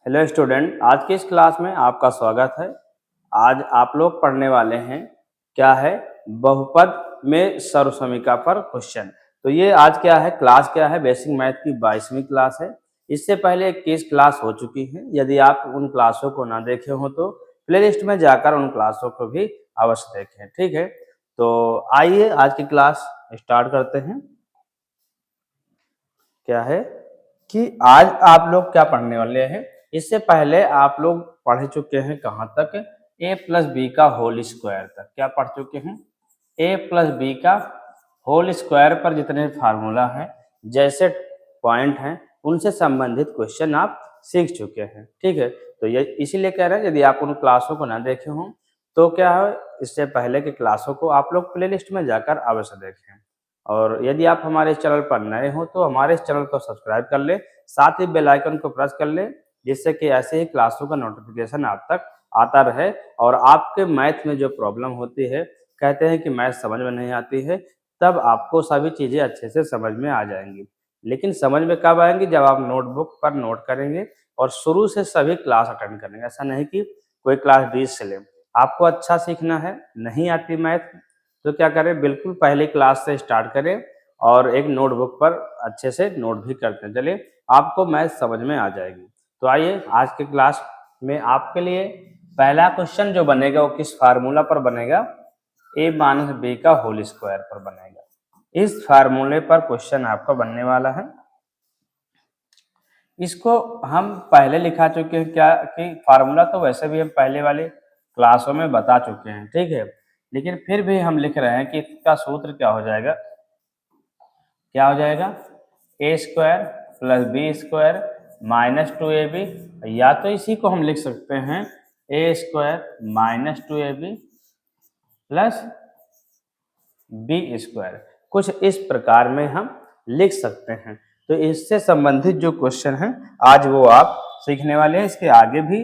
Hello student, आज की इस क्लास में आपका स्वागत है। आज आप लोग पढ़ने वाले हैं क्या है बहुपद में सर्वसमीका पर क्वेश्चन। तो ये आज क्या है, क्लास क्या है, बेसिक मैथ की 22वीं क्लास है। इससे पहले 21 क्लास हो चुकी हैं। यदि आप उन क्लासों को ना देखे हो तो प्लेलिस्ट में जाकर उन क्लासों को भी अवश्य देखें, ठीक है। तो आइए आज की क्लास स्टार्ट करते हैं। क्या है कि आज आप लोग क्या पढ़ने वाले हैं। इससे पहले आप लोग पढ़ चुके हैं कहाँ तक, a प्लस बी का होल स्क्वायर तक। क्या पढ़ चुके हैं? a प्लस बी का होल स्क्वायर पर जितने फार्मूला हैं, जैसे पॉइंट हैं, उनसे संबंधित क्वेश्चन आप सीख चुके हैं, ठीक है। तो ये इसीलिए कह रहे हैं, यदि आप उन क्लासों को ना देखे हों तो क्या है, इससे पहले की क्लासों को आप लोग प्लेलिस्ट में जाकर अवश्य देखें। और यदि आप हमारे इस चैनल पर नए हो तो हमारे इस चैनल को सब्सक्राइब कर ले, साथ ही बेल आइकन को प्रेस कर ले, जिससे कि ऐसे ही क्लासों का नोटिफिकेशन आप तक आता रहे। और आपके मैथ में जो प्रॉब्लम होती है, कहते हैं कि मैथ समझ में नहीं आती है, तब आपको सभी चीज़ें अच्छे से समझ में आ जाएंगी। लेकिन समझ में कब आएंगी? जब आप नोटबुक पर नोट करेंगे और शुरू से सभी क्लास अटेंड करेंगे। ऐसा नहीं कि कोई क्लास बीच से ले। आपको अच्छा सीखना है, नहीं आती मैथ तो क्या करें, बिल्कुल पहली क्लास से स्टार्ट करें और एक नोटबुक पर अच्छे से नोट भी करते हैं। चलिए, आपको मैथ समझ में आ जाएगी। तो आइए आज के क्लास में आपके लिए पहला क्वेश्चन जो बनेगा वो किस फार्मूला पर बनेगा? a माइनस बी का होल स्क्वायर पर बनेगा। इस फार्मूले पर क्वेश्चन आपका बनने वाला है। इसको हम पहले लिखा चुके हैं क्या कि फार्मूला तो वैसे भी हम पहले वाले क्लासों में बता चुके हैं, ठीक है। लेकिन फिर भी हम लिख रहे हैं कि इसका सूत्र क्या हो जाएगा, क्या हो जाएगा? A square plus b square minus 2ab, या तो इसी को हम लिख सकते हैं a square minus 2ab plus b square. कुछ इस प्रकार में हम लिख सकते हैं। तो इससे संबंधित जो क्वेश्चन है आज वो आप सीखने वाले हैं। इसके आगे भी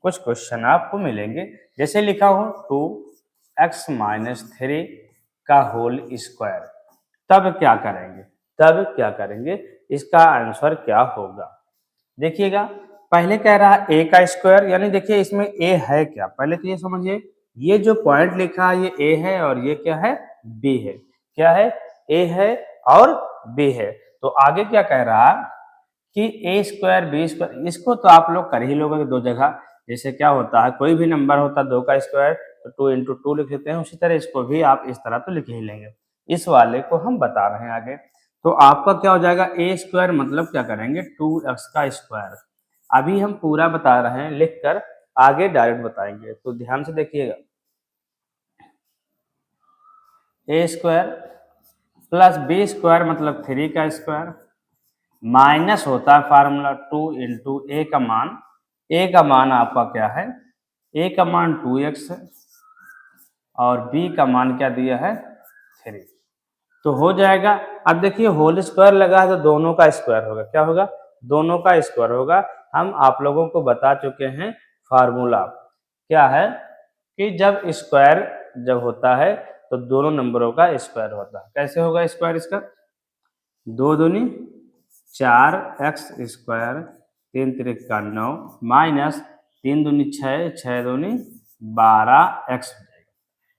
कुछ क्वेश्चन आपको मिलेंगे। जैसे लिखा हो 2x माइनस 3 का होल स्क्वायर, तब क्या करेंगे? तब क्या करेंगे, इसका आंसर क्या होगा? देखिएगा, पहले कह रहा है a का स्क्वायर, यानी देखिए इसमें a है क्या, पहले तो ये समझिए। ये जो पॉइंट लिखा है ये a है और ये क्या है, b है। क्या है? a है और b है। तो आगे क्या कह रहा है कि a स्क्वायर बी स्क्वायर, इसको तो आप लोग कर ही लोगे दो जगह। जैसे क्या होता है, कोई भी नंबर होता है 2 का स्क्वायर तो 2 इंटू 2 लिख देते हैं, उसी तरह इसको भी आप इस तरह तो लिख ही लेंगे। इस वाले को हम बता रहे हैं आगे। तो आपका क्या हो जाएगा, ए स्क्वायर मतलब क्या करेंगे, 2x का स्क्वायर। अभी हम पूरा बता रहे हैं लिखकर, आगे डायरेक्ट बताएंगे। तो ध्यान से देखिएगा, ए स्क्वायर प्लस बी स्क्वायर मतलब 3 का स्क्वायर, माइनस होता है फार्मूला 2 इंटू ए का मान। ए का मान आपका क्या है, ए का मान 2x है और बी का मान क्या दिया है, 3। तो हो जाएगा। अब देखिए होल स्क्वायर लगा है तो दोनों का स्क्वायर होगा। क्या होगा? दोनों का स्क्वायर होगा। हम आप लोगों को बता चुके हैं फार्मूला क्या है कि जब स्क्वायर जब होता है तो दोनों नंबरों का स्क्वायर होता है। कैसे होगा स्क्वायर इसका? 2 दूनी 4x स्क्वायर, 3 तिरिका 9 माइनस 3 दूनी 6, 6 दूनी 12x हो जाएगा।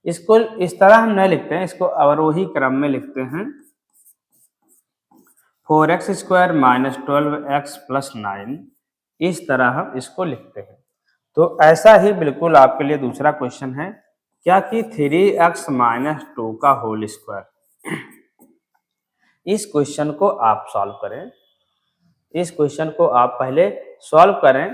इसको इस तरह हम नहीं लिखते हैं, इसको अवरोही क्रम में लिखते हैं। 4x square minus 12x plus 9, इस तरह हम इसको लिखते हैं। तो ऐसा ही बिल्कुल आपके लिए दूसरा क्वेश्चन है क्या कि 3x माइनस 2 का होल स्क्वायर। इस क्वेश्चन को आप सॉल्व करें। इस क्वेश्चन को आप पहले सॉल्व करें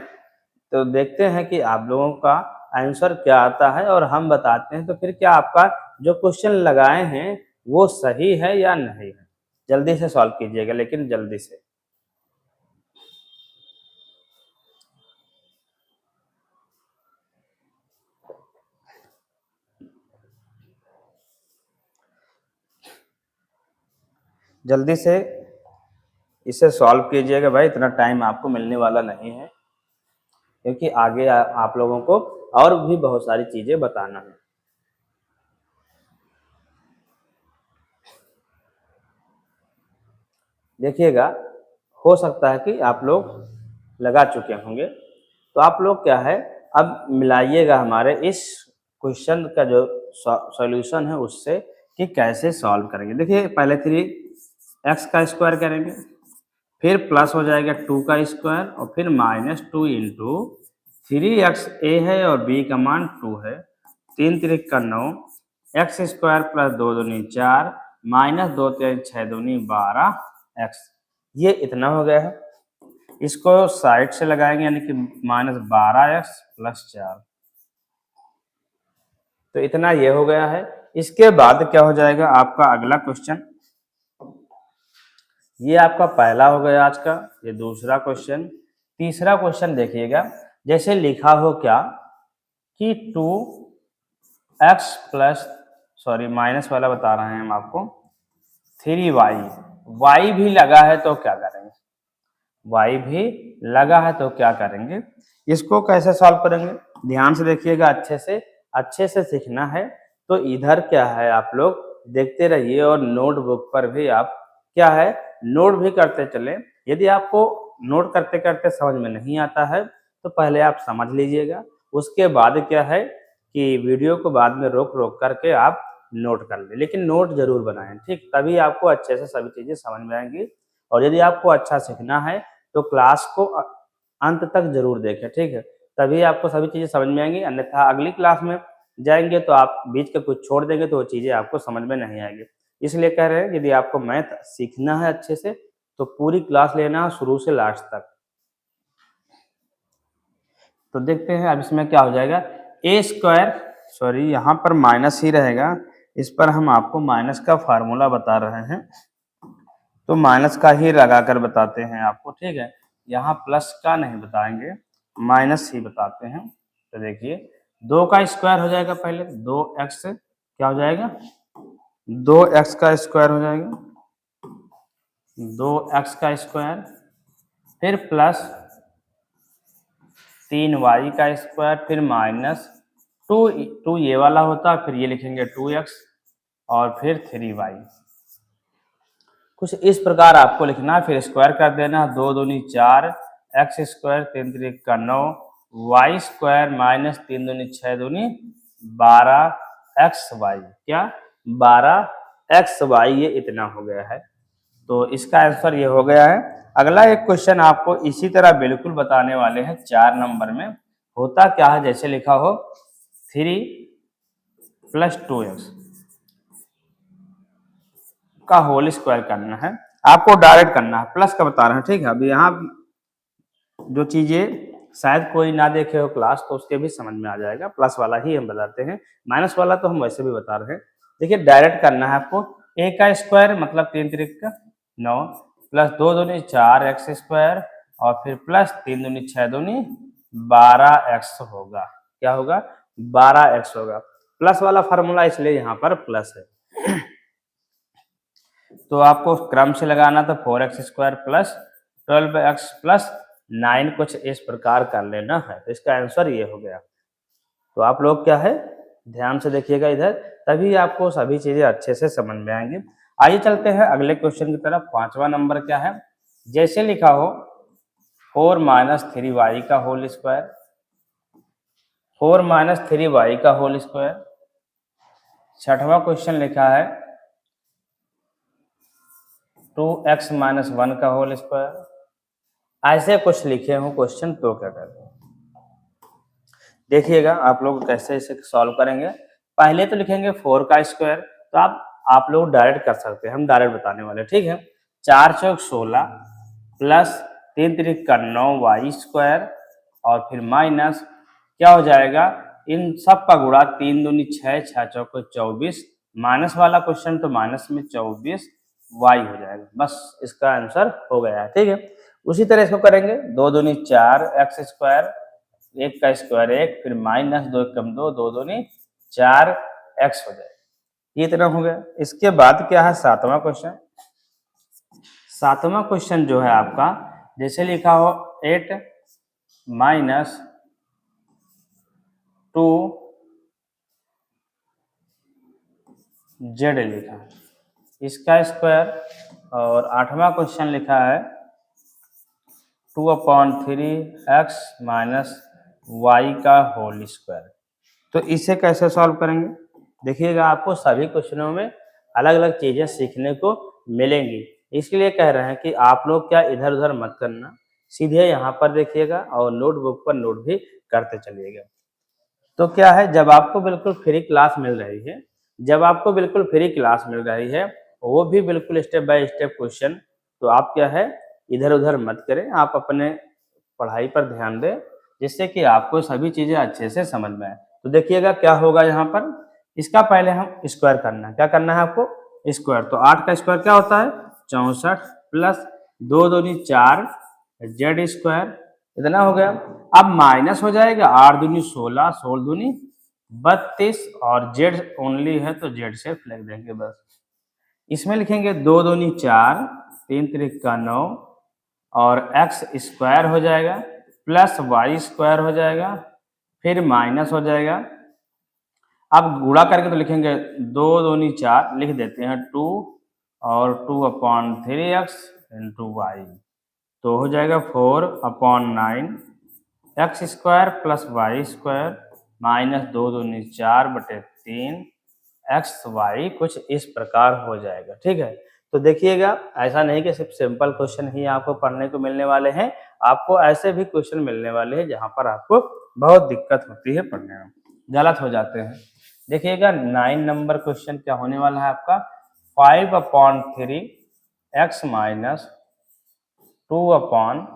तो देखते हैं कि आप लोगों का आंसर क्या आता है और हम बताते हैं। तो फिर क्या आपका जो क्वेश्चन लगाए हैं वो सही है या नहीं है। जल्दी से सॉल्व कीजिएगा, लेकिन जल्दी से। जल्दी से इसे सॉल्व कीजिएगा भाई, इतना टाइम आपको मिलने वाला नहीं है, क्योंकि आगे आप लोगों को और भी बहुत सारी चीजें बताना है। देखिएगा, हो सकता है कि आप लोग लगा चुके होंगे। तो आप लोग क्या है, अब मिलाइएगा हमारे इस क्वेश्चन का जो सॉल्यूशन है उससे कि कैसे सॉल्व करेंगे। देखिए पहले 3x का स्क्वायर करेंगे, फिर प्लस हो जाएगा 2 का स्क्वायर और फिर -2 इंटू 3x ए है और b का मान 2 है, 3 3 का 9, एक्स स्क्वायर प्लस 2 दूनी 4 माइनस 2 3 6 दूनी 12 एक्स। ये इतना हो गया है। इसको साइड से लगाएंगे यानी कि -12x प्लस 4, तो इतना ये हो गया है। इसके बाद क्या हो जाएगा आपका अगला क्वेश्चन, ये आपका पहला हो गया आज का, ये दूसरा क्वेश्चन। तीसरा क्वेश्चन देखिएगा, जैसे लिखा हो क्या कि 2x प्लस सॉरी माइनस वाला बता रहे हैं हम आपको, 3y भी लगा है तो क्या करेंगे, y भी लगा है तो क्या करेंगे, इसको कैसे सॉल्व करेंगे ध्यान से देखिएगा, अच्छे से सीखना है। तो इधर क्या है आप लोग देखते रहिए और नोटबुक पर भी आप क्या है नोट भी करते चले। यदि आपको नोट करते करते समझ में नहीं आता है तो पहले आप समझ लीजिएगा, उसके बाद क्या है कि वीडियो को बाद में रोक रोक करके आप नोट कर ले, लेकिन नोट जरूर बनाएं, ठीक, तभी आपको अच्छे से सभी चीजें समझ में आएंगी। और यदि आपको अच्छा सीखना है तो क्लास को अंत तक जरूर देखें, ठीक है, तभी आपको सभी चीजें समझ में आएंगी। अन्यथा अगली क्लास में जाएंगे तो आप बीच का कुछ छोड़ देंगे तो वो चीजें आपको समझ में नहीं आएगी। इसलिए कह रहे हैं यदि आपको मैथ सीखना है अच्छे से तो पूरी क्लास लेना शुरू से लास्ट तक। तो देखते हैं अब इसमें क्या हो जाएगा, ए स्क्वायर सॉरी यहाँ पर माइनस ही रहेगा, इस पर हम आपको माइनस का फार्मूला बता रहे हैं तो माइनस का ही लगाकर बताते हैं आपको, ठीक है, यहाँ प्लस का नहीं बताएंगे, माइनस ही बताते हैं। तो देखिए 2 का स्क्वायर हो जाएगा, पहले 2x क्या हो जाएगा, 2x का स्क्वायर हो जाएगा, 2x का स्क्वायर, फिर प्लस 3y का स्क्वायर, फिर -2 ये वाला होता है, फिर ये लिखेंगे 2x और फिर 3y। कुछ इस प्रकार आपको लिखना है, फिर स्क्वायर कर देना, 2 दूनी 4 एक्स स्क्वायर 3 3 का 9 वाई स्क्वायर -3 दूनी 6 दूनी 12 एक्स वाई, क्या 12 एक्स वाई, ये इतना हो गया है। तो इसका आंसर ये हो गया है। अगला एक क्वेश्चन आपको इसी तरह बिल्कुल बताने वाले हैं 4 नंबर में। होता क्या है, जैसे लिखा हो 3 + 2x का होल स्क्वायर करना है, आपको डायरेक्ट करना है, प्लस का बता रहे हैं, ठीक है। अभी यहाँ जो चीजें शायद कोई ना देखे हो क्लास तो उसके भी समझ में आ जाएगा, प्लस वाला ही हम बताते हैं, माइनस वाला तो हम वैसे भी बता रहे हैं। देखिए डायरेक्ट करना है आपको, a का स्क्वायर मतलब 3 3 का 9 प्लस 2 दूनी 4 एक्स स्क्वायर और फिर प्लस 3 दूनी 6 दूनी 12 एक्स होगा, क्या होगा 12 एक्स होगा। प्लस वाला फार्मूला इसलिए यहाँ पर प्लस है। तो आपको क्रम से लगाना तो 4x square plus 12x plus 9 कुछ इस प्रकार कर लेना है, तो इसका आंसर ये हो गया। तो आप लोग क्या है ध्यान से देखिएगा इधर, तभी आपको सभी चीजें अच्छे से समझ में आएंगी। आइए चलते हैं अगले क्वेश्चन की तरफ। 5वां नंबर क्या है, जैसे लिखा हो 4 - 3y का होल स्क्वायर, 4 - 3y का होल स्क्वायर। 6वां क्वेश्चन लिखा है 2x - 1 का होल स्क्वायर। ऐसे कुछ लिखे हो क्वेश्चन तो क्या करें, देखिएगा आप लोग कैसे इसे सॉल्व करेंगे। पहले तो लिखेंगे 4 का स्क्वायर, तो आप लोग डायरेक्ट कर सकते हैं, हम डायरेक्ट बताने वाले, ठीक है। 4 चौक 16 प्लस 3 3 का 9 वाई स्क्वायर और फिर माइनस क्या हो जाएगा, इन सब का गुणा 3 दूनी 6 6 चौक 24, माइनस वाला क्वेश्चन तो माइनस में 24 वाई हो जाएगा, बस इसका आंसर हो गया है, ठीक है। उसी तरह इसको करेंगे 2 दूनी 4 एक्स स्क्वायर, 1 का स्क्वायर 1 फिर -2 कम 2 2 दूनी 4 एक्स हो जाएगा, ये इतना हो गया। इसके बाद क्या है 7वां क्वेश्चन। 7वां क्वेश्चन जो है आपका जैसे लिखा हो 8 - 2 जेड लिखा है, इसका स्क्वायर। और 8वां क्वेश्चन लिखा है 2/3 x माइनस वाई का होल स्क्वायर। तो इसे कैसे सॉल्व करेंगे? देखिएगा आपको सभी क्वेश्चनों में अलग अलग चीजें सीखने को मिलेंगी, इसलिए कह रहे हैं कि आप लोग क्या इधर उधर मत करना, सीधे यहाँ पर देखिएगा और नोटबुक पर नोट भी करते चलिएगा। तो क्या है, जब आपको बिल्कुल फ्री क्लास मिल रही है, जब आपको बिल्कुल फ्री क्लास मिल रही है, वो भी बिल्कुल स्टेप बाय स्टेप क्वेश्चन, तो आप क्या है इधर उधर मत करें, आप अपने पढ़ाई पर ध्यान दें, जिससे कि आपको सभी चीजें अच्छे से समझ में आए। तो देखिएगा क्या होगा यहाँ पर, इसका पहले हम स्क्वायर करना है। क्या करना है आपको? स्क्वायर। तो 8 का स्क्वायर क्या होता है? 64 प्लस 2 दूनी 4 जेड स्क्वायर, इतना हो गया। अब माइनस हो जाएगा, 8 दूनी 16, 16 दूनी 32 और जेड ओनली है तो जेड से लिख देंगे बस। इसमें लिखेंगे 2 दूनी 4, 3 त्रिका 9 और एक्स स्क्वायर हो जाएगा प्लस वाई स्क्वायर हो जाएगा, फिर माइनस हो जाएगा। अब गुणा करके तो लिखेंगे 2 दूनी 4, लिख देते हैं 2 और 2/3 x इंटू वाई, तो हो जाएगा 4/9 x square plus y square minus 2 दूनी 4/3 एक्स वाई, कुछ इस प्रकार हो जाएगा। ठीक है, तो देखिएगा ऐसा नहीं कि सिर्फ सिंपल क्वेश्चन ही आपको पढ़ने को मिलने वाले हैं, आपको ऐसे भी क्वेश्चन मिलने वाले हैं जहां पर आपको बहुत दिक्कत होती है पढ़ने में, गलत हो जाते हैं। देखिएगा 9 नंबर क्वेश्चन क्या होने वाला है आपका, 5/3 x माइनस 2/7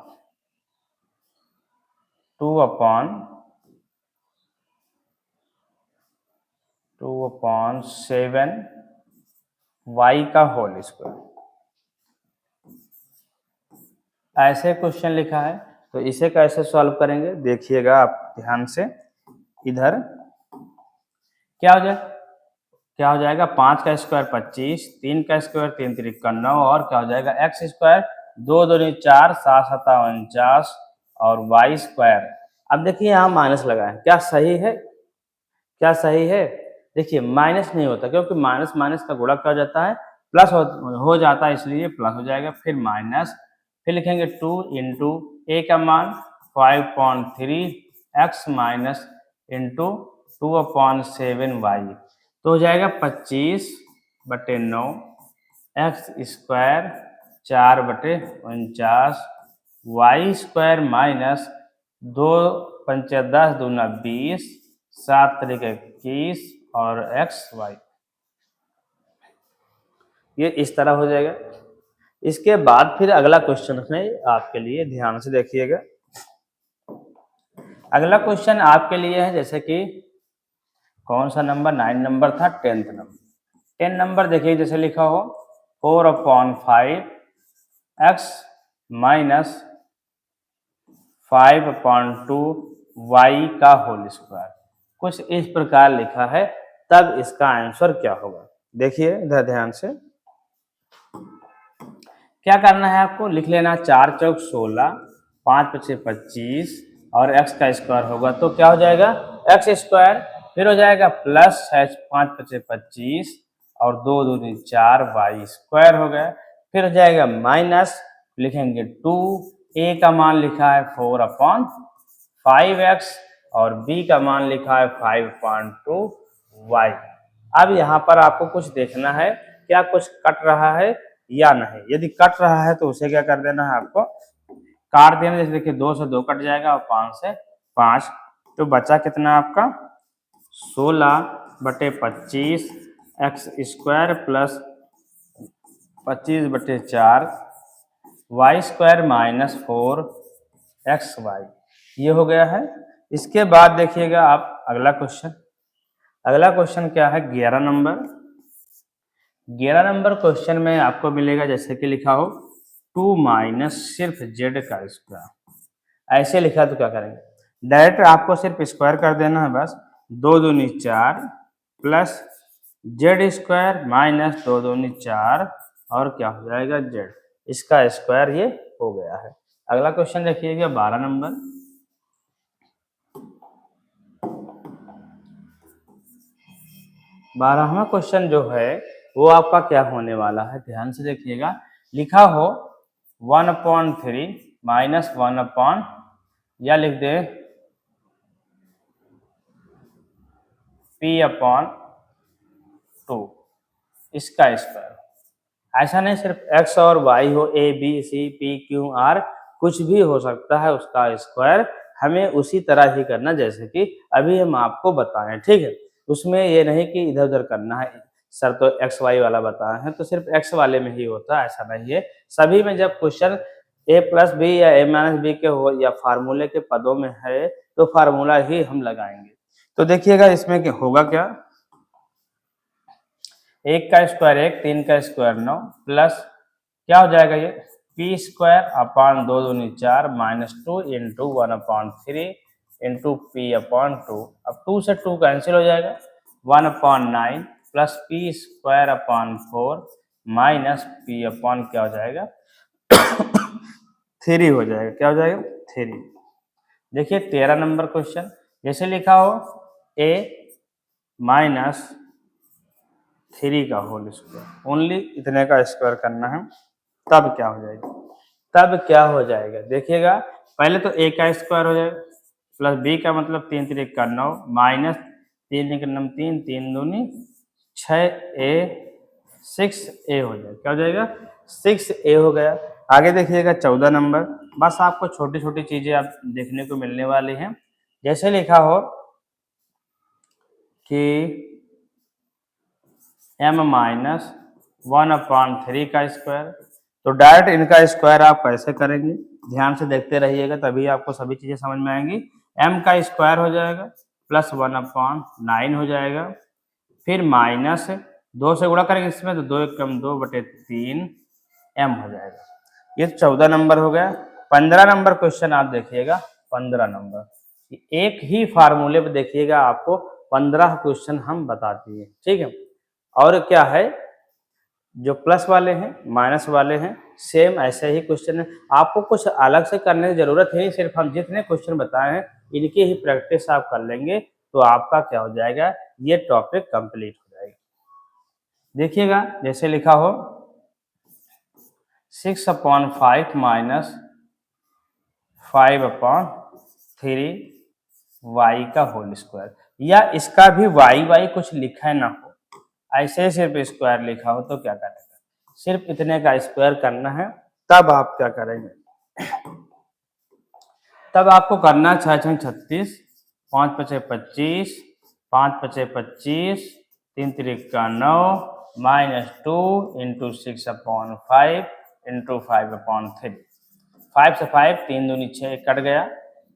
y का होल स्क्वायर, ऐसे क्वेश्चन लिखा है। तो इसे कैसे सॉल्व करेंगे देखिएगा आप ध्यान से। इधर क्या हो जाएगा 5 का स्क्वायर 25, 3 का स्क्वायर 3 त्रिका 9 और क्या हो जाएगा एक्स स्क्वायर 2 दूनी 4, 7 सता 49 और वाई स्क्वायर। अब देखिए यहाँ माइनस लगा है, क्या सही है? क्या सही है? देखिए माइनस नहीं होता, क्योंकि माइनस माइनस का गुणा क्या हो जाता है, प्लस हो जाता है, इसलिए प्लस हो जाएगा। फिर माइनस, फिर लिखेंगे 2 इंटू ए का मान 5/3 x माइनस इंटू 2/7 y, तो हो जाएगा 25/9 x square 4/49 y square minus 2 पंचे 10 दूना 20, 7 तरीके 21 और एक्स वाई, ये इस तरह हो जाएगा। इसके बाद फिर अगला क्वेश्चन है आपके लिए, ध्यान से देखिएगा। अगला क्वेश्चन आपके लिए है, जैसे कि कौन सा नंबर, 9 नंबर था, 10th नंबर। 10 नंबर देखिए जैसे लिखा हो 4/5 x माइनस 5/2 y का होल स्क्वायर, कुछ इस प्रकार लिखा है। तब इसका आंसर क्या होगा देखिए इधर ध्यान से। क्या करना है आपको, लिख लेना 4 चौक 16, 5 पचे 25 और x का स्क्वायर होगा तो क्या हो जाएगा एक्स स्क्वायर, फिर हो जाएगा प्लस 5 पचे 25 और 2 दूनी 4 वाई स्क्वायर हो गया, फिर हो जाएगा माइनस, लिखेंगे 2, a का मान लिखा है 4/5x और b का मान लिखा है 5/2y। अब यहाँ पर आपको कुछ देखना है, क्या कुछ कट रहा है या नहीं। यदि कट रहा है तो उसे क्या कर देना है आपको, काट देना। जैसे देखिए 2 से 2 कट जाएगा और 5 से 5, तो बचा कितना आपका 16/25 x square plus 25/4 y square minus 4 x y, ये हो गया है। इसके बाद देखिएगा आप अगला क्वेश्चन। अगला क्वेश्चन क्या है 11 नंबर। 11 नंबर क्वेश्चन में आपको मिलेगा जैसे कि लिखा हो 2 माइनस सिर्फ जेड का स्क्वायर, ऐसे लिखा तो क्या करेंगे, डायरेक्ट आपको सिर्फ स्क्वायर कर देना है बस। 2 दूनी 4 प्लस जेड स्क्वायर माइनस 2 दूनी 4 और क्या हो जाएगा जेड, इसका स्क्वायर ये हो गया है। अगला क्वेश्चन देखिएगा 12 नंबर। 12वां क्वेश्चन जो है वो आपका क्या होने वाला है, ध्यान से देखिएगा। लिखा हो 1/3 -1 या लिख दें p/2 इसका स्क्वायर। ऐसा नहीं सिर्फ x और y हो, a b c p q r कुछ भी हो सकता है उसका स्क्वायर, हमें उसी तरह ही करना जैसे कि अभी हम आपको बताएं, ठीक है। उसमें ये नहीं कि इधर उधर करना है, सर तो एक्स वाई वाला बताए हैं तो सिर्फ एक्स वाले में ही होता है, ऐसा नहीं है। सभी में जब क्वेश्चन a प्लस बी या a माइनस बी के हो या फार्मूले के पदों में है तो फार्मूला ही हम लगाएंगे। तो देखिएगा इसमें क्या होगा, क्या 1 का स्क्वायर 1, 3 का स्क्वायर 9 प्लस क्या हो जाएगा ये पी स्क्वायर अपान 2 दूनी 4 -2 इंटू 1/3 इंटू p/2। अब 2 से 2 कैंसिल हो जाएगा, 1/9 plus P square upon 4 minus p upon क्या हो जाएगा 3 हो जाएगा। क्या हो जाएगा 3। देखिए 13 नंबर क्वेश्चन जैसे लिखा हो a माइनस 3 का होल स्क्वायर, ओनली इतने का स्क्वायर करना है, तब क्या हो जाएगा, तब क्या हो जाएगा देखिएगा। पहले तो a का स्क्वायर हो जाएगा प्लस b का मतलब 3 3 का 9 माइनस 3 का 9 3 3 दूनी 6a 6a हो जाएगा। क्या हो जाएगा 6a हो गया। आगे देखिएगा 14 नंबर, बस आपको छोटी छोटी चीजें आप देखने को मिलने वाली हैं। जैसे लिखा हो कि m माइनस 1/3 का स्क्वायर, तो डायरेक्ट इनका स्क्वायर आप कैसे करेंगे ध्यान से देखते रहिएगा, तभी आपको सभी चीजें समझ में आएंगी। m का स्क्वायर हो जाएगा प्लस 1/9 हो जाएगा, फिर माइनस 2 से गुणा करेंगे इसमें तो 2 1 कम 2/3 m हो जाएगा। ये 14 नंबर हो गया। 15 नंबर क्वेश्चन आप देखिएगा, 15 नंबर एक ही फार्मूले पे देखिएगा आपको 15 क्वेश्चन हम बताते हैं, ठीक है। और क्या है जो प्लस वाले हैं माइनस वाले हैं सेम ऐसे ही क्वेश्चन है, आपको कुछ अलग से करने की जरूरत है, सिर्फ हम जितने क्वेश्चन बताए हैं इनकी ही प्रैक्टिस आप कर लेंगे तो आपका क्या हो जाएगा ये टॉपिक कंप्लीट हो जाएगा। देखिएगा जैसे लिखा हो 6/5 माइनस 5/3 y का होल स्क्वायर, या इसका भी y कुछ लिखा ना हो, ऐसे सिर्फ स्क्वायर लिखा हो तो क्या करेगा, सिर्फ इतने का स्क्वायर करना है, तब आप क्या करेंगे, तब आपको करना 6 6 36 5 5 25 5 5 25 3 3 का 9 -2 इंटू 6/5 इंटू 5/3। 5 से 5 3 दूनी 6 कट गया।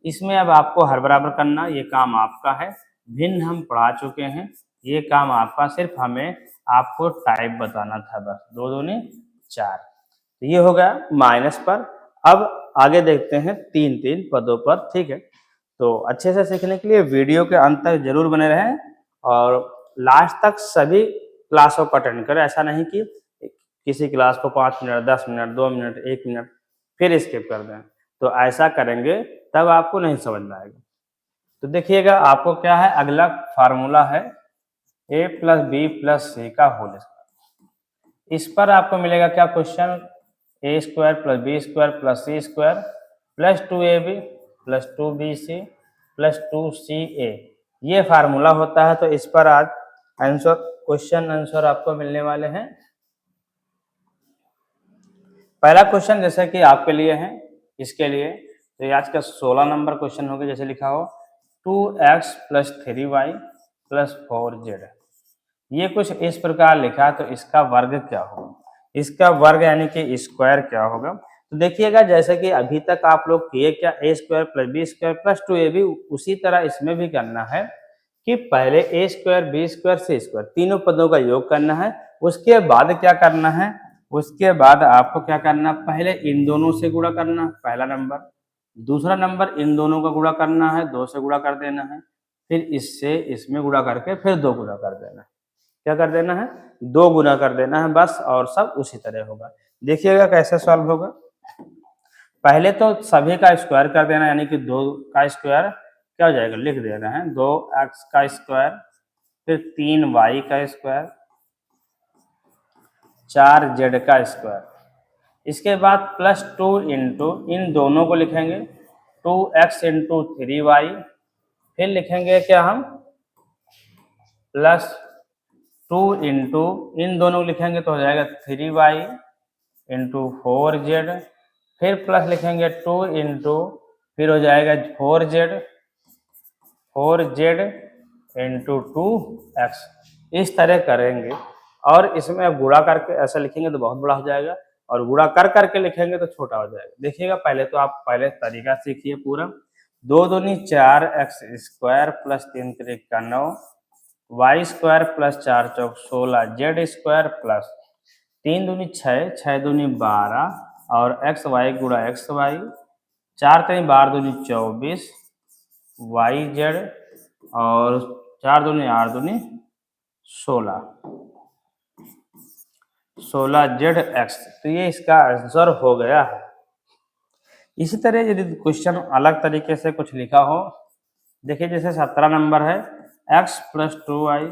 इसमें अब आपको हर बराबर करना, ये काम आपका है, भिन्न हम पढ़ा चुके हैं, ये काम आपका, सिर्फ हमें आपको टाइप बताना था बस। 2 दूनी 4, तो ये हो गया माइनस पर। अब आगे देखते हैं 3 3 पदों पर, ठीक है। तो अच्छे से सीखने के लिए वीडियो के अंत तक जरूर बने रहें और लास्ट तक सभी क्लासों को अटेंड करें। ऐसा नहीं कि किसी क्लास को 5 मिनट 10 मिनट 2 मिनट 1 मिनट फिर स्किप कर दें, तो ऐसा करेंगे तब आपको नहीं समझ में आएगा। तो देखिएगा आपको क्या है, अगला फार्मूला है a plus b plus c का होल स्क्वायर। इस पर आपको मिलेगा क्या question, a square plus b square plus c square plus 2ab plus 2bc plus 2ca, ये फार्मूला होता है। तो इस पर आज आंसर क्वेश्चन आंसर आपको मिलने वाले हैं। पहला क्वेश्चन जैसे कि आपके लिए है, इसके लिए तो ये आज का 16 नंबर क्वेश्चन होगा। जैसे लिखा हो 2x plus 3y plus 4z, ये कुछ इस प्रकार लिखा, तो इसका वर्ग क्या होगा, इसका वर्ग यानी कि स्क्वायर क्या होगा। तो देखिएगा जैसे कि अभी तक आप लोग किए क्या, a square plus b square plus 2ab, उसी तरह इसमें भी करना है कि पहले a square b square c square तीनों पदों का योग करना है। उसके बाद क्या करना है, उसके बाद आपको क्या करना, पहले इन दोनों से गुणा करना पहला नंबर, दूसरा नंबर इन दोनों का गुणा करना है, 2 से गुणा कर देना है, फिर इससे इसमें गुणा करके फिर 2 गुणा कर देना है। क्या कर देना है, 2 गुना कर देना है बस, और सब उसी तरह होगा। देखिएगा कैसे सॉल्व होगा। पहले तो सभी का स्क्वायर कर देना, यानी कि 2 का स्क्वायर क्या हो जाएगा, लिख देना है 2x का स्क्वायर, फिर 3y का स्क्वायर, 4z का स्क्वायर, इसके बाद +2 इंटू इन दोनों को लिखेंगे 2x इंटू 3y, फिर लिखेंगे क्या हम +2 इंटू इन दोनों को लिखेंगे तो हो जाएगा 3y इंटू 4z, फिर प्लस लिखेंगे 2 इंटू फिर हो जाएगा 4z इंटू 2x, इस तरह करेंगे। और इसमें अब गुणा करके ऐसा लिखेंगे तो बहुत बड़ा हो जाएगा, और गुणा कर करके लिखेंगे तो छोटा हो जाएगा। देखिएगा पहले तो आप पहले तरीका सीखिए पूरा। 2 दूनी 4x स्क्वायर प्लस 3 त्रिका 9 वाई स्क्वायर प्लस 4 चौक 16 जेड स्क्वायर प्लस 3 दूनी 6 6 दूनी 12 और एक्स वाई गुणा एक्स वाई 4 3 12 दूनी 24 वाई जेड और 4 दूनी 8 दूनी 16 जेड एक्स। तो ये इसका आंसर हो गया है। इसी तरह यदि क्वेश्चन अलग तरीके से कुछ लिखा हो, देखिए जैसे 17 नंबर है x plus 2y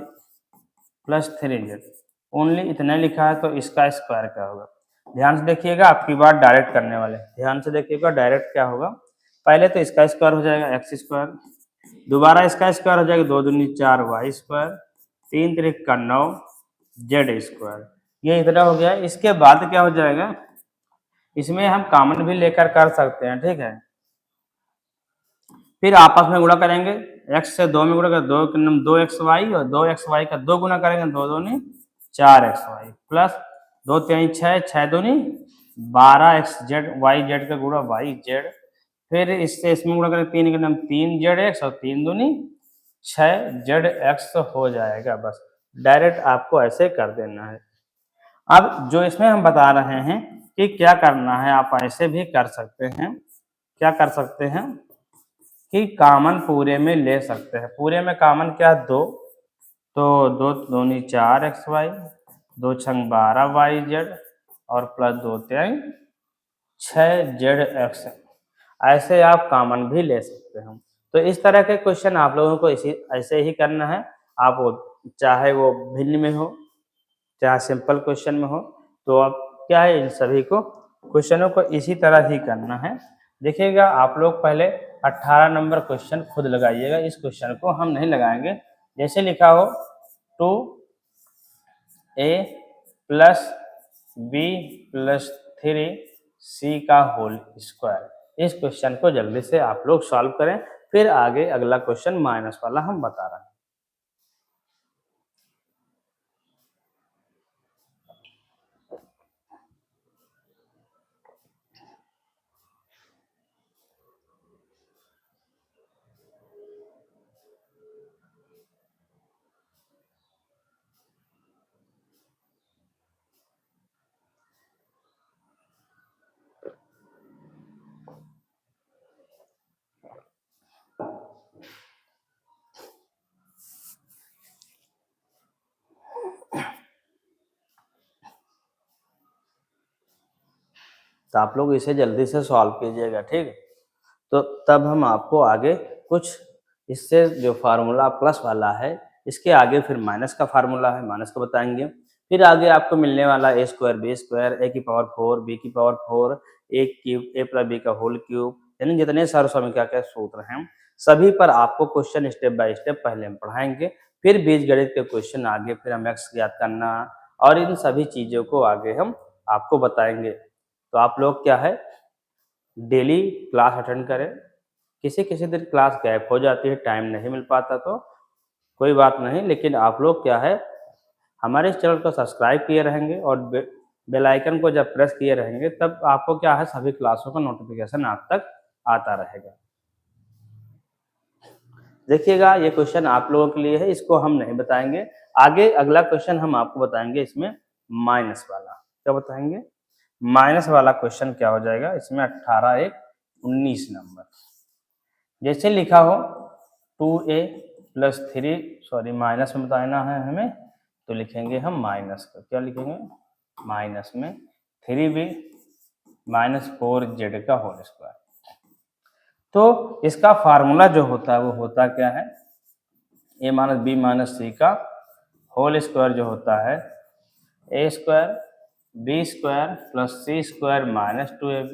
plus 3z, only इतना लिखा है तो इसका स्क्वायर क्या होगा। ध्यान से देखिएगा, आपकी बात डायरेक्ट करने वाले, ध्यान से देखिएगा डायरेक्ट क्या होगा। पहले तो इसका स्क्वायर हो जाएगा एक्स स्क्वायर, दोबारा इसका स्क्वायर हो जाएगा 2 दूनी 4 वाई स्क्वायर 3 त्रिका 9 जेड स्क्वायर, ये इतना हो गया। इसके बाद क्या हो जाएगा, इसमें हम कॉमन भी लेकर कर सकते हैं, ठीक है। फिर आपस में गुणा करेंगे, x से 2 में गुणा कर 2xy और 2xy का 2 गुना करेंगे 2 दूनी 4xy प्लस 2 3 6 6 दूनी 12xz वाई जेड का गुणा वाई जेड, फिर इससे इसमें गुणा करेंगे 3 के नाम 3zx और 3 दूनी 6zx हो जाएगा। बस डायरेक्ट आपको ऐसे कर देना है। अब जो इसमें हम बता रहे हैं कि क्या करना है, आप ऐसे भी कर सकते हैं। क्या कर सकते हैं कि कॉमन पूरे में ले सकते हैं। पूरे में कॉमन क्या है 2, तो 2 दूनी 4xy 2 छंग 12yz और प्लस 2 3 6zx, ऐसे आप कॉमन भी ले सकते हैं। तो इस तरह के क्वेश्चन आप लोगों को ऐसे ही करना है। आप चाहे वो भिन्न में हो चाहे सिंपल क्वेश्चन में हो, तो आप क्या है इन सभी को क्वेश्चनों को इसी तरह ही करना है। देखिएगा आप लोग पहले 18 नंबर क्वेश्चन खुद लगाइएगा, इस क्वेश्चन को हम नहीं लगाएंगे। जैसे लिखा हो 2a plus b plus 3c का होल स्क्वायर, इस क्वेश्चन को जल्दी से आप लोग सॉल्व करें, फिर आगे अगला क्वेश्चन माइनस वाला हम बता रहे हैं। तो आप लोग इसे जल्दी से सॉल्व कीजिएगा, ठीक है। तो तब हम आपको आगे कुछ इससे जो फार्मूला प्लस वाला है, इसके आगे फिर माइनस का फार्मूला है, माइनस का बताएंगे। फिर आगे आपको मिलने वाला a square b square a की पावर 4 b की power 4 a cube a plus b का होल क्यूब, यानी जितने सारे स्वामी क्या क्या सूत्र हैं सभी पर आपको क्वेश्चन स्टेप बाय स्टेप पहले हम पढ़ाएंगे। फिर बीजगणित के क्वेश्चन आगे, फिर हम एक्स ज्ञात करना और इन सभी चीजों को आगे हम आपको बताएंगे। तो आप लोग क्या है डेली क्लास अटेंड करें। किसी किसी दिन क्लास गैप हो जाती है, टाइम नहीं मिल पाता तो कोई बात नहीं, लेकिन आप लोग क्या है हमारे इस चैनल को सब्सक्राइब किए रहेंगे और बेल आइकन को जब प्रेस किए रहेंगे तब आपको क्या है सभी क्लासों का नोटिफिकेशन आप तक आता रहेगा। देखिएगा ये क्वेश्चन आप लोगों के लिए है, इसको हम नहीं बताएंगे। आगे अगला क्वेश्चन हम आपको बताएंगे इसमें माइनस वाला। क्या बताएंगे? माइनस वाला क्वेश्चन क्या हो जाएगा इसमें 18 1 19 नंबर। जैसे लिखा हो 2a प्लस 3 सॉरी माइनस में बताना है हमें, तो लिखेंगे हम माइनस का, क्या लिखेंगे माइनस में 3b माइनस 4z का होल स्क्वायर। तो इसका फार्मूला जो होता है वो होता क्या है, a minus b minus c का होल स्क्वायर जो होता है a स्क्वायर b square plus c square minus 2ab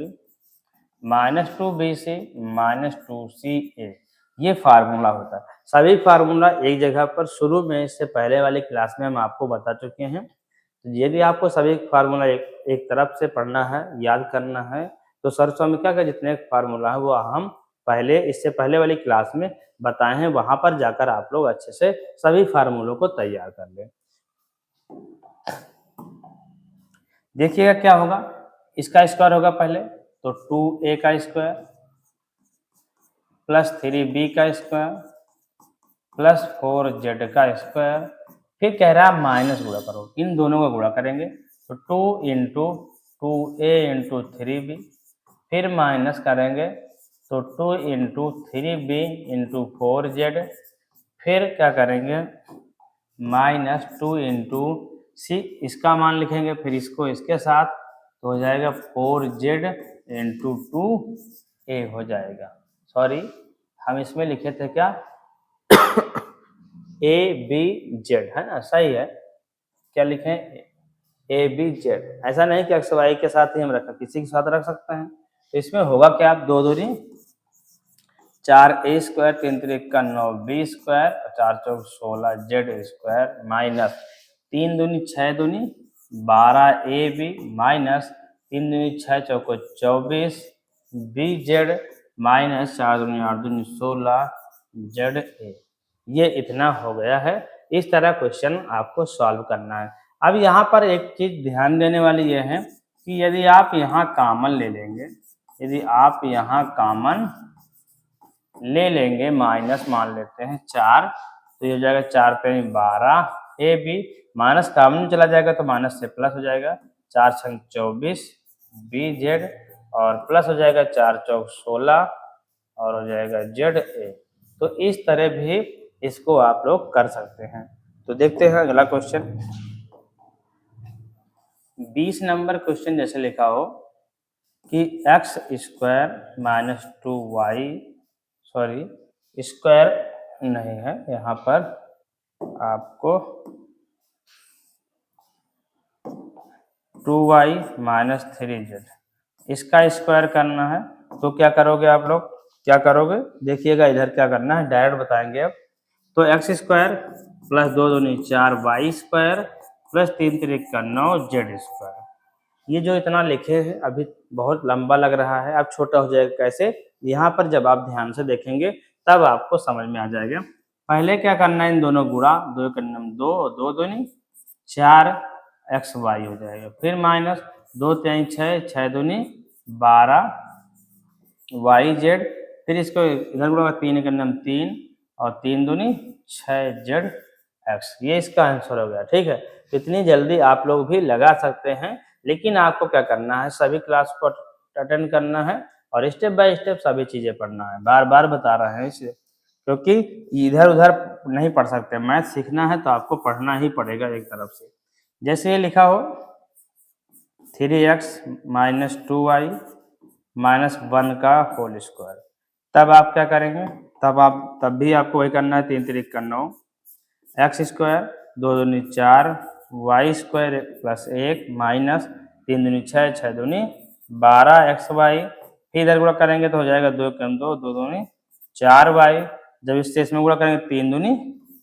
minus 2bc minus 2ca, ये फार्मूला होता है। सभी फार्मूला एक जगह पर शुरू में इससे पहले वाली क्लास में हम आपको बता चुके हैं। तो यदि आपको सभी फार्मूला एक तरफ से पढ़ना है, याद करना है, तो सरसोमिका का जितने फार्मूला है वो हम पहले इससे पहले वाली क्लास में बताए हैं, वहां पर जाकर आप लोग अच्छे से सभी फार्मूलों को तैयार कर लें। देखिएगा क्या होगा, इसका स्क्वायर होगा पहले तो 2a का स्क्वायर प्लस 3b का स्क्वायर प्लस 4z का स्क्वायर, फिर कह रहा है माइनस गुणा करो, इन दोनों का गुणा करेंगे तो 2 इंटू 2a इंटू 3b, फिर माइनस करेंगे तो 2 इंटू 3b इंटू 4z, फिर क्या करेंगे माइनस 2 इंटू सी, इसका मान लिखेंगे, फिर इसको इसके साथ तो हो जाएगा 4z इंटू 2a हो जाएगा। सॉरी, हम इसमें लिखे थे क्या ए बी जेड, है ना, सही है, क्या लिखें ए बी जेड, ऐसा नहीं कि एक्स वाई के साथ ही हम रखें, किसी के साथ रख सकते हैं। तो इसमें होगा क्या, आप 2 दूनी 4a स्क्वायर 3 3 का 9b स्क्वायर 4 चौक 16 जेड स्क्वायर माइनस 3 दूनी 6 दूनी 12ab माइनस 3 दूनी 6 चौको 24 बी जेड माइनस 4 दूनी 8 दूनी 16 जेड ए। ये इतना हो गया है। इस तरह क्वेश्चन आपको सॉल्व करना है। अब यहाँ पर एक चीज ध्यान देने वाली ये है कि यदि आप यहाँ कॉमन ले लेंगे, यदि आप यहाँ कॉमन ले लेंगे, माइनस मान लेते हैं 4, तो ये हो जाएगा 4 पे 12 ए बी, माइनस कॉमन चला जाएगा तो माइनस से प्लस हो जाएगा 4 छंग 24 बी जेड, और प्लस हो जाएगा 4 चौक 16 और हो जाएगा जेड ए। तो इस तरह भी इसको आप लोग कर सकते हैं। तो देखते हैं अगला क्वेश्चन। 20 नंबर क्वेश्चन जैसे लिखा हो कि x square minus 2y, sorry square नहीं है, यहाँ पर आपको 2y माइनस 3z इसका स्क्वायर करना है। तो क्या करोगे आप लोग, क्या करोगे, देखिएगा इधर क्या करना है, डायरेक्ट बताएंगे अब। तो एक्स स्क्वायर प्लस 2 दूनी 4 वाई स्क्वायर प्लस 3 3 का 9 जेड स्क्वायर। ये जो इतना लिखे हैं अभी बहुत लंबा लग रहा है, अब छोटा हो जाएगा कैसे, यहाँ पर जब आप ध्यान से देखेंगे तब आपको समझ में आ जाएगा। पहले क्या करना है, इन दोनों गुणा, 2 करना 2 2 दूनी 4 एक्स वाई हो जाएगा, फिर माइनस 2 3 6 6 दूनी 12 वाई जेड, फिर इसको इधर गुणा 3 करना 3 और 3 दूनी 6 जेड एक्स, ये इसका आंसर हो गया। ठीक है, इतनी जल्दी आप लोग भी लगा सकते हैं, लेकिन आपको क्या करना है, सभी क्लास को अटेंड करना है और स्टेप बाय स्टेप सभी चीजें पढ़ना है। बार बार बता रहे हैं इसलिए, क्योंकि इधर उधर नहीं पढ़ सकते, मैथ सीखना है तो आपको पढ़ना ही पड़ेगा एक तरफ से। जैसे ये लिखा हो 3x माइनस 2y माइनस 1 का होल स्क्वायर, तब आप क्या करेंगे, तब भी आपको वही करना है, 3 3 का 9 एक्स स्क्वायर 2 दूनी 4 वाई स्क्वायर प्लस 1 माइनस 3 दूनी 6 6 दूनी 12 एक्स वाई, फिर इधर गुणा करेंगे तो हो जाएगा 2 कम 2 2 दूनी 4 वाई, जब इससे इसमें गुणा करेंगे 3 दूनी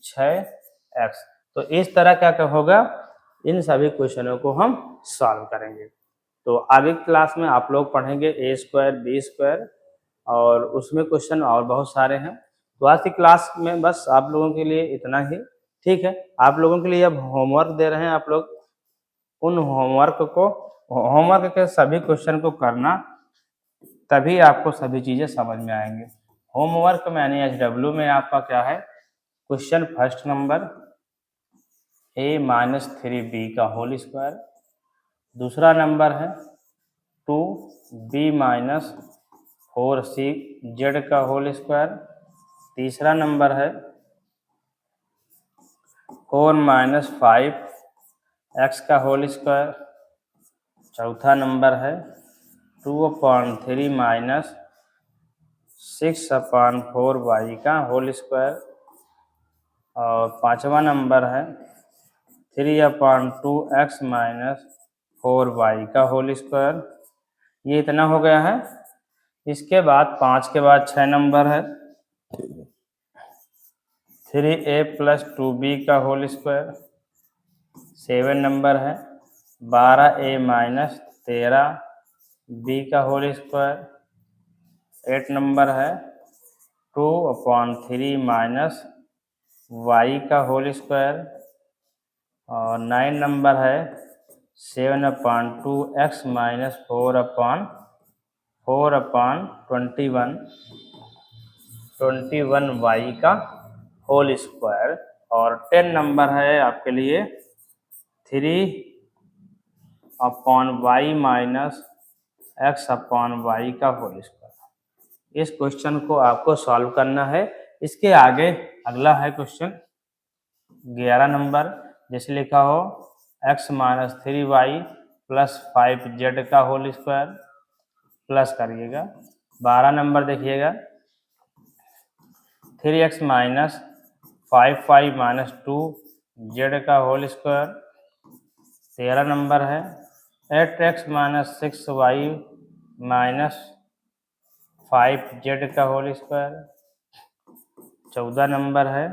6 एक्स। तो इस तरह क्या होगा, इन सभी क्वेश्चनों को हम सॉल्व करेंगे। तो आगे क्लास में आप लोग पढ़ेंगे ए स्क्वायर बी स्क्वायर, और उसमें क्वेश्चन और बहुत सारे हैं। तो आज की क्लास में बस आप लोगों के लिए इतना ही। ठीक है, आप लोगों के लिए अब होमवर्क दे रहे हैं, आप लोग उन होमवर्क के सभी क्वेश्चन को करना, तभी आपको सभी चीजें समझ में आएंगे। होमवर्क में यानी HW में आपका क्या है, question first number a minus 3b का होल स्क्वायर, दूसरा नंबर है 2b माइनस 4c का होल स्क्वायर, तीसरा नंबर है 4 माइनस 5x का होल स्क्वायर, चौथा नंबर है 2/3 माइनस 6/4y का होल स्क्वायर, और पांचवा नंबर है 3/2x माइनस 4y का होल स्क्वायर, ये इतना हो गया है। इसके बाद 5 के बाद 6 नंबर है 3a प्लस 2b का होल स्क्वायर। 7 नंबर है 12a माइनस 13b का होल स्क्वायर। 8 नंबर है 2/3 माइनस y का होल स्क्वायर। और 9 नंबर है 7/2x माइनस 4/21 का होल स्क्वायर। और 10 नंबर है आपके लिए 3/y माइनस x/y का होल स्क्वायर। इस क्वेश्चन को आपको सॉल्व करना है। इसके आगे अगला है क्वेश्चन 11 नंबर, जैसे लिखा हो x minus 3y plus 5z का होल स्क्वायर, प्लस करिएगा। 12 नंबर देखिएगा 3x minus 5y minus 2z का होल स्क्वायर। 13 नंबर है 8x minus 6y minus 5z का होल स्क्वायर। 14 नंबर है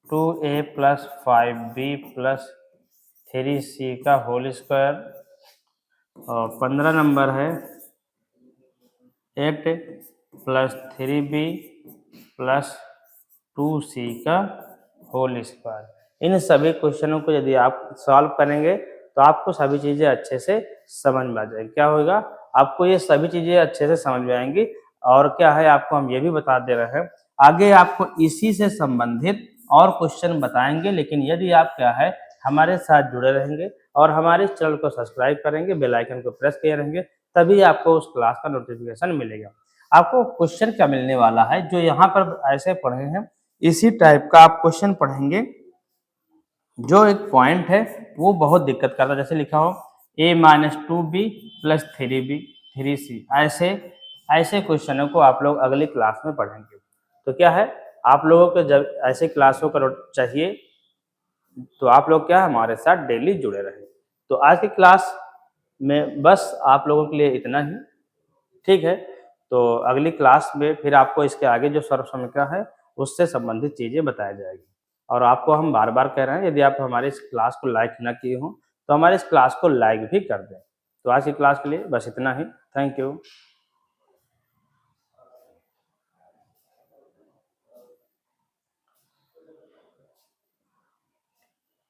2a plus 5b plus 3c का होल स्क्वायर। और 15 number है 8 प्लस 3b प्लस 2c का होल स्क्वायर। इन सभी क्वेश्चनों को यदि आप सॉल्व करेंगे तो आपको सभी चीज़ें अच्छे से समझ में आ जाएगी। क्या होगा, आपको ये सभी चीज़ें अच्छे से समझ में आएंगी। और क्या है, आपको हम ये भी बता दे रहे हैं आगे आपको इसी से संबंधित और क्वेश्चन बताएंगे। लेकिन यदि आप क्या है हमारे साथ जुड़े रहेंगे और हमारे चैनल को सब्सक्राइब करेंगे, बेल आइकन को प्रेस किए रहेंगे, तभी आपको उस क्लास का नोटिफिकेशन मिलेगा। आपको क्वेश्चन क्या मिलने वाला है, जो यहाँ पर ऐसे पढ़े हैं इसी टाइप का आप क्वेश्चन पढ़ेंगे। जो एक पॉइंट है वो बहुत दिक्कत करता है, जैसे लिखा हो a minus 2b plus 3c। ऐसे क्वेश्चनों को आप लोग अगली क्लास में पढ़ेंगे। तो क्या है, आप लोगों को जब ऐसे क्लासों का चाहिए तो आप लोग क्या हमारे साथ डेली जुड़े रहें। तो आज की क्लास में बस आप लोगों के लिए इतना ही, ठीक है। तो अगली क्लास में फिर आपको इसके आगे जो सर्व समीकरण है उससे संबंधित चीज़ें बताई जाएगी। और आपको हम बार बार कह रहे हैं, यदि आप हमारे इस क्लास को लाइक ना किए हों तो हमारे इस क्लास को लाइक भी कर दें। तो आज की क्लास के लिए बस इतना ही। Thank you.